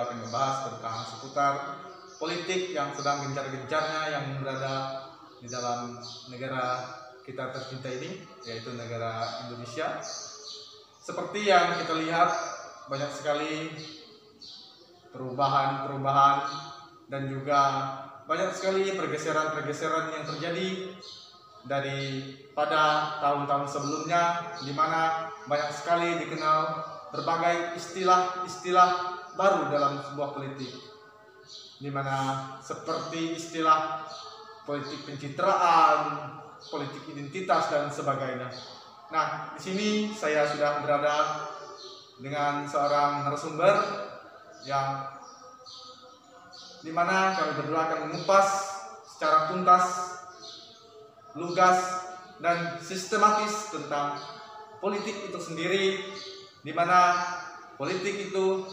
akan membahas tentang seputar politik yang sedang gencar-gencarnya yang berada di dalam negara kita tercinta ini, yaitu negara Indonesia. Seperti yang kita lihat, banyak sekali perubahan-perubahan dan juga banyak sekali pergeseran-pergeseran yang terjadi daripada tahun-tahun sebelumnya, di mana banyak sekali dikenal berbagai istilah-istilah baru dalam sebuah politik, di mana seperti istilah politik pencitraan, politik identitas dan sebagainya. Nah, di sini saya sudah berada dengan seorang narasumber yang dimana kami berdua akan mengupas secara tuntas, lugas, dan sistematis tentang politik itu sendiri, di mana politik itu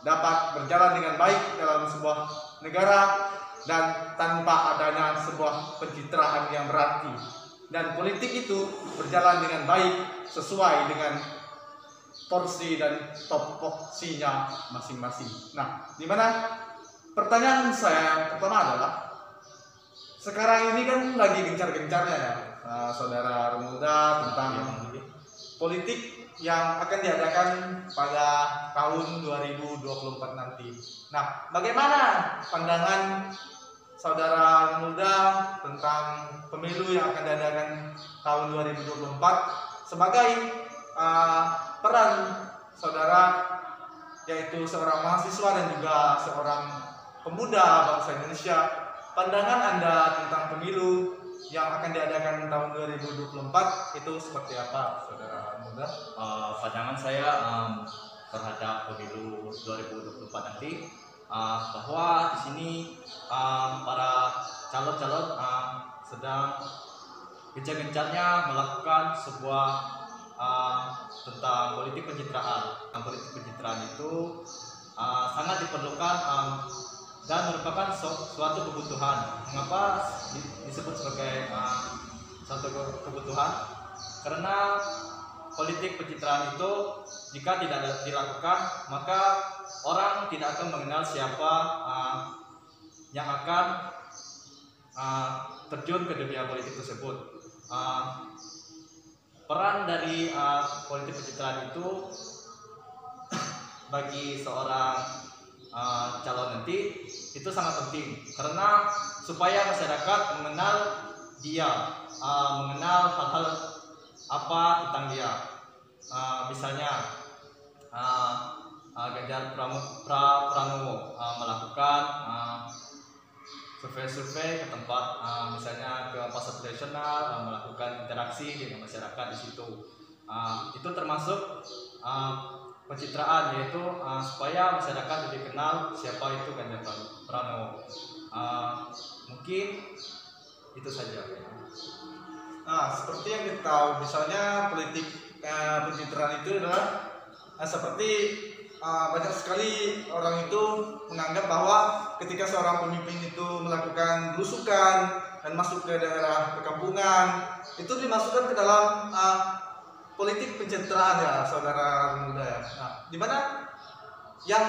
dapat berjalan dengan baik dalam sebuah negara dan tanpa adanya sebuah pencitraan yang berarti, dan politik itu berjalan dengan baik sesuai dengan porsi dan topoksinya masing-masing. Nah, di mana pertanyaan saya pertama adalah, sekarang ini kan lagi gencar-gencarnya ya, saudara muda, tentang politik yang akan diadakan pada tahun 2024 nanti. Nah, bagaimana pandangan saudara muda tentang pemilu yang akan diadakan tahun 2024 sebagai peran saudara, yaitu seorang mahasiswa dan juga seorang pemuda bangsa Indonesia? Pandangan Anda tentang pemilu yang akan diadakan tahun 2024 itu seperti apa, saudara muda? Pandangan saya terhadap pemilu 2024 nanti, bahwa di sini para calon-calon sedang gencar-gencarnya melakukan sebuah tentang politik pencitraan. Politik pencitraan itu sangat diperlukan dan merupakan suatu kebutuhan. Mengapa disebut sebagai suatu kebutuhan? Karena politik pencitraan itu jika tidak dilakukan, maka orang tidak akan mengenal siapa yang akan terjun ke dunia politik tersebut. Peran dari politik pencitraan itu bagi seorang calon nanti itu sangat penting, karena supaya masyarakat mengenal dia, mengenal hal-hal apa tentang dia. Misalnya Ganjar Pranowo melakukan survei-survei ke tempat, misalnya ke pasar tradisional, melakukan interaksi dengan masyarakat di situ. Itu termasuk pencitraan, yaitu supaya masyarakat lebih kenal siapa itu Ganjar Pranowo. Mungkin itu saja. Nah, seperti yang kita tahu, misalnya politik pencitraan itu adalah seperti banyak sekali orang itu menganggap bahwa ketika seorang pemimpin itu melakukan belusukan dan masuk ke daerah perkampungan, itu dimasukkan ke dalam politik pencitraan ya, saudara muda ya. Nah, di mana yang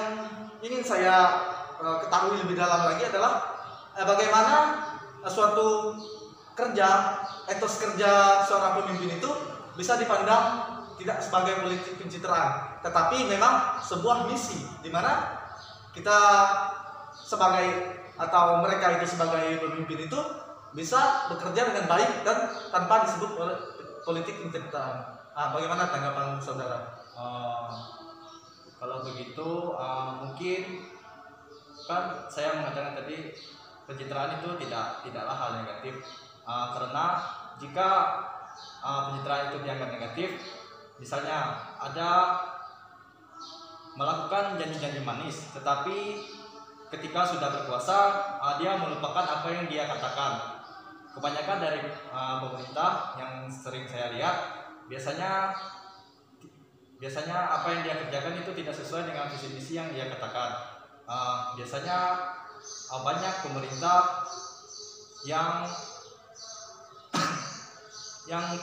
ingin saya ketahui lebih dalam lagi adalah bagaimana suatu kerja, etos kerja seorang pemimpin itu bisa dipandang tidak sebagai politik pencitraan, tetapi memang sebuah misi di mana kita sebagai atau mereka itu sebagai pemimpin itu bisa bekerja dengan baik dan tanpa disebut politik pencitraan. Bagaimana tanggapan saudara? Kalau begitu, mungkin kan saya mengatakan tadi pencitraan itu tidaklah hal negatif, karena jika pencitraan itu dianggap negatif, misalnya ada melakukan janji-janji manis, tetapi ketika sudah berkuasa dia melupakan apa yang dia katakan. Kebanyakan dari pemerintah yang sering saya lihat, biasanya apa yang dia kerjakan itu tidak sesuai dengan visi misi yang dia katakan. Biasanya banyak pemerintah yang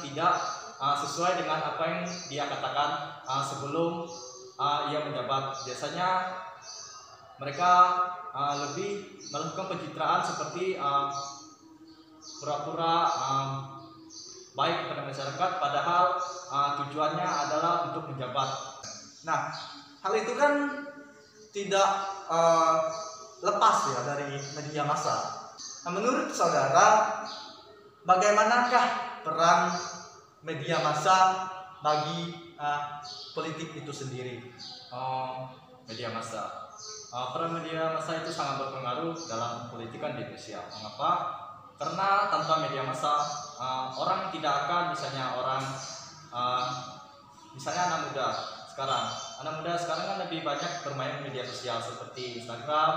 tidak sesuai dengan apa yang dia katakan sebelum ia menjabat. Biasanya mereka lebih melakukan pencitraan seperti pura-pura baik kepada masyarakat, padahal tujuannya adalah untuk menjabat. Nah, hal itu kan tidak lepas ya dari media massa. Nah, menurut saudara, bagaimanakah peran media massa bagi politik itu sendiri? Media massa, peran media massa itu sangat berpengaruh dalam politikan di Indonesia. Mengapa? Karena tanpa media massa, orang tidak akan, misalnya anak muda sekarang kan lebih banyak bermain media sosial seperti Instagram,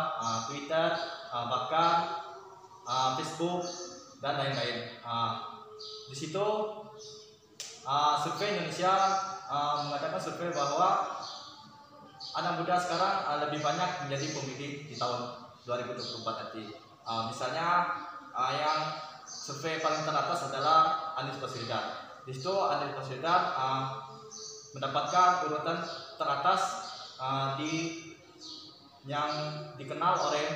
Twitter, bahkan Facebook dan lain-lain. Di situ survei Indonesia mengatakan survei bahwa anak muda sekarang lebih banyak menjadi pemilih di tahun 2024 nanti. Misalnya yang survei paling teratas adalah Anies Baswedan. Di situ Anies Baswedan mendapatkan urutan teratas yang dikenal oleh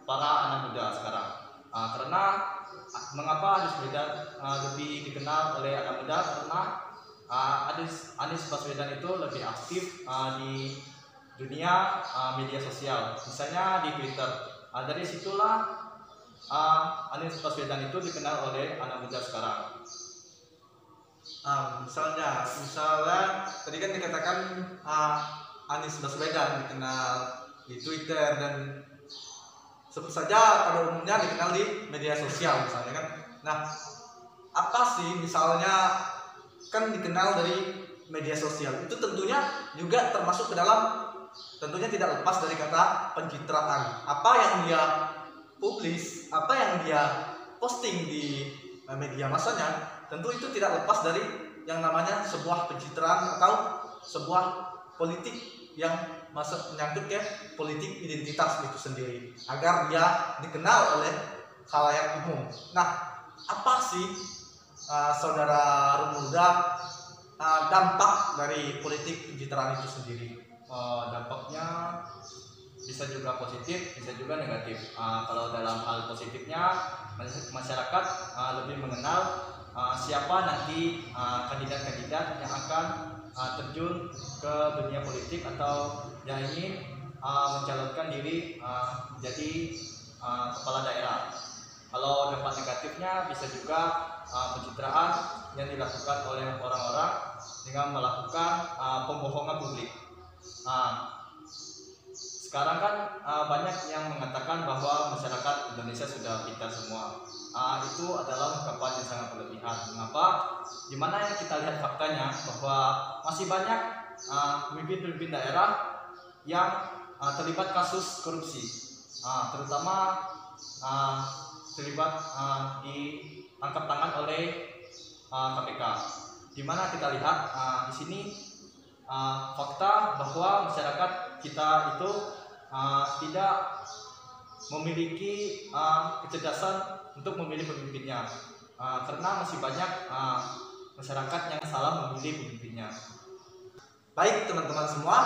para anak muda sekarang. Karena mengapa Anies Baswedan lebih dikenal oleh anak muda? Karena Anies Baswedan itu lebih aktif di dunia media sosial, misalnya di Twitter. Dari situlah Anies Baswedan itu dikenal oleh anak muda sekarang. Misalnya tadi kan dikatakan Anies Baswedan dikenal di Twitter dan sebut saja pada umumnya dikenal di media sosial misalnya kan. Nah, apa sih misalnya kan dikenal dari media sosial itu tentunya juga termasuk ke dalam, tentunya tidak lepas dari kata pencitraan. Apa yang dia publis, apa yang dia posting di media massanya, tentu itu tidak lepas dari yang namanya sebuah pencitraan atau sebuah politik yang menyangkut ke politik identitas itu sendiri, agar dia dikenal oleh khalayak umum. Nah, apa sih saudara Romualda dampak dari politik pencitraan itu sendiri? Dampaknya bisa juga positif, bisa juga negatif. Kalau dalam hal positifnya, masyarakat lebih mengenal siapa nanti kandidat-kandidat yang akan terjun ke dunia politik atau yang ingin mencalonkan diri menjadi kepala daerah. Kalau dampak negatifnya bisa juga pencitraan yang dilakukan oleh orang-orang dengan melakukan pembohongan publik. Sekarang kan banyak yang mengatakan bahwa masyarakat Indonesia sudah pintar semua. Itu adalah ungkapan yang sangat berlebihan. Mengapa? Dimana yang kita lihat faktanya bahwa masih banyak pemimpin-pemimpin daerah yang terlibat kasus korupsi, terutama terlibat ditangkap tangan oleh KPK. Dimana kita lihat di sini fakta bahwa masyarakat kita itu tidak memiliki kecerdasan untuk memilih pemimpinnya, karena masih banyak masyarakat yang salah memilih pemimpinnya. Baik teman-teman semua,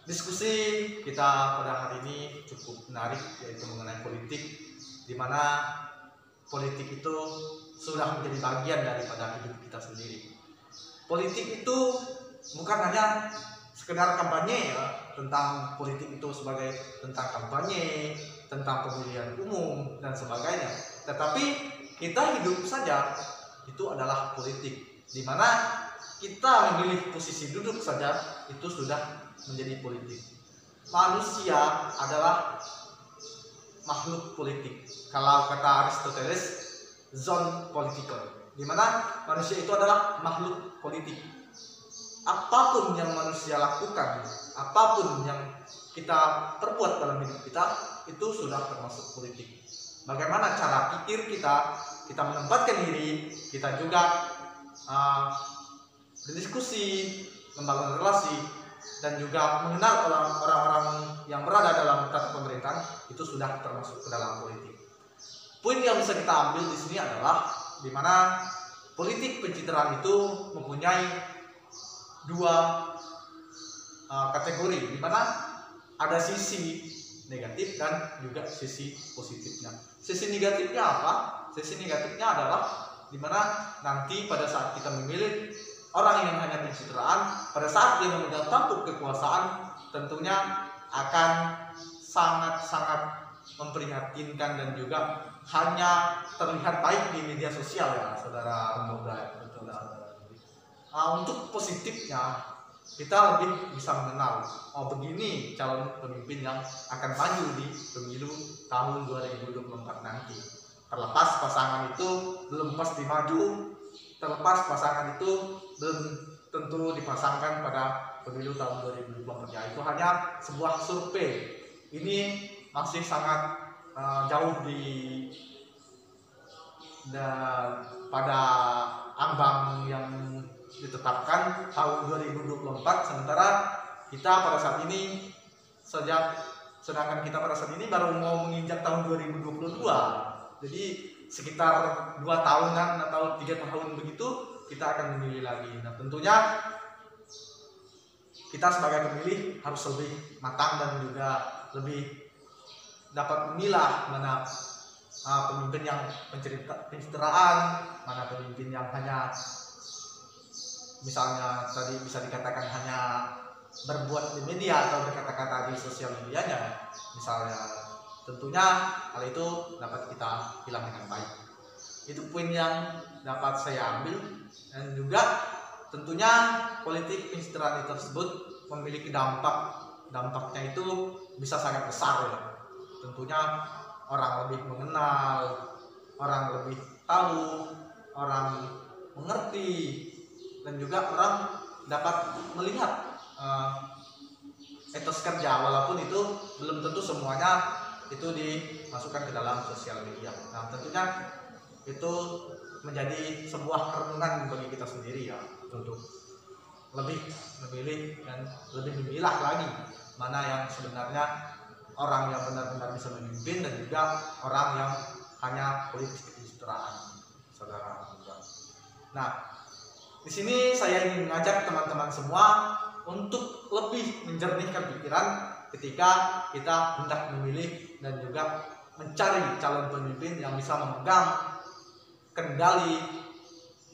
diskusi kita pada hari ini cukup menarik, yaitu mengenai politik, di mana politik itu sudah menjadi bagian daripada hidup kita sendiri. Politik itu bukan hanya sekedar kampanye ya, tentang politik itu sebagai tentang kampanye, tentang pemilihan umum dan sebagainya. Tetapi kita hidup saja itu adalah politik, di mana kita memilih posisi duduk saja itu sudah menjadi politik. Manusia adalah makhluk politik. Kalau kata Aristoteles, zon political, di mana manusia itu adalah makhluk politik. Apapun yang manusia lakukan, apapun yang kita perbuat dalam hidup kita, itu sudah termasuk politik. Bagaimana cara pikir kita menempatkan diri, kita juga berdiskusi, membangun relasi, dan juga mengenal orang-orang yang berada dalam tata pemerintahan, itu sudah termasuk ke dalam politik. Poin yang bisa kita ambil di sini adalah di mana politik pencitraan itu mempunyai dua kategori, di mana ada sisi negatif dan juga sisi positifnya. Sisi negatifnya apa? Sisi negatifnya adalah dimana nanti pada saat kita memilih orang yang hanya pencitraan, pada saat dia memegang tampuk kekuasaan, tentunya akan sangat-sangat memprihatinkan dan juga hanya terlihat baik di media sosial ya, saudara Romoda. Betul, saudara. Untuk positifnya, kita lebih bisa mengenal, oh begini calon pemimpin yang akan maju di pemilu tahun 2024 nanti. Terlepas pasangan itu belum pasti maju, terlepas pasangan itu belum tentu dipasangkan pada pemilu tahun 2024, ya itu hanya sebuah survei. Ini masih sangat jauh pada ambang yang ditetapkan tahun 2024, sementara kita pada saat ini sedangkan kita pada saat ini baru mau menginjak tahun 2022, jadi sekitar 2 tahunan atau 3 tahun begitu kita akan memilih lagi. Nah tentunya kita sebagai pemilih harus lebih matang dan juga lebih dapat memilah mana pemimpin yang pencitraan, mana pemimpin yang hanya misalnya tadi bisa dikatakan hanya berbuat di media atau berkata-kata di sosial medianya misalnya. Tentunya hal itu dapat kita hilang dengan baik. Itu poin yang dapat saya ambil, dan juga tentunya politik pencitraan tersebut memiliki dampaknya itu bisa sangat besar ya. Tentunya orang lebih mengenal, orang lebih tahu, orang mengerti, dan juga orang dapat melihat etos kerja, walaupun itu belum tentu semuanya itu dimasukkan ke dalam sosial media. Nah tentunya itu menjadi sebuah renungan bagi kita sendiri ya, untuk lebih memilih dan lebih memilah lagi mana yang sebenarnya orang yang benar-benar bisa memimpin dan juga orang yang hanya politik pencitraan, saudara. Nah, di sini saya ingin mengajak teman-teman semua untuk lebih menjernihkan pikiran ketika kita hendak memilih dan juga mencari calon pemimpin yang bisa memegang kendali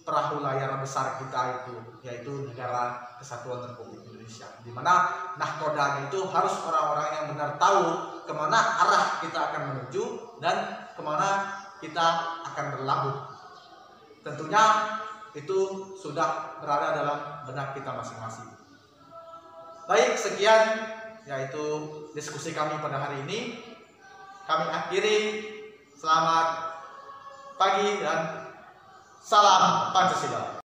perahu layar besar kita itu, yaitu Negara Kesatuan Republik Indonesia, di mana nahkodanya itu harus orang-orang yang benar tahu kemana arah kita akan menuju dan kemana kita akan berlabuh. Tentunya itu sudah berada dalam benak kita masing-masing. Baik, sekian yaitu diskusi kami pada hari ini. Kami akhiri. Selamat pagi dan salam Pancasila.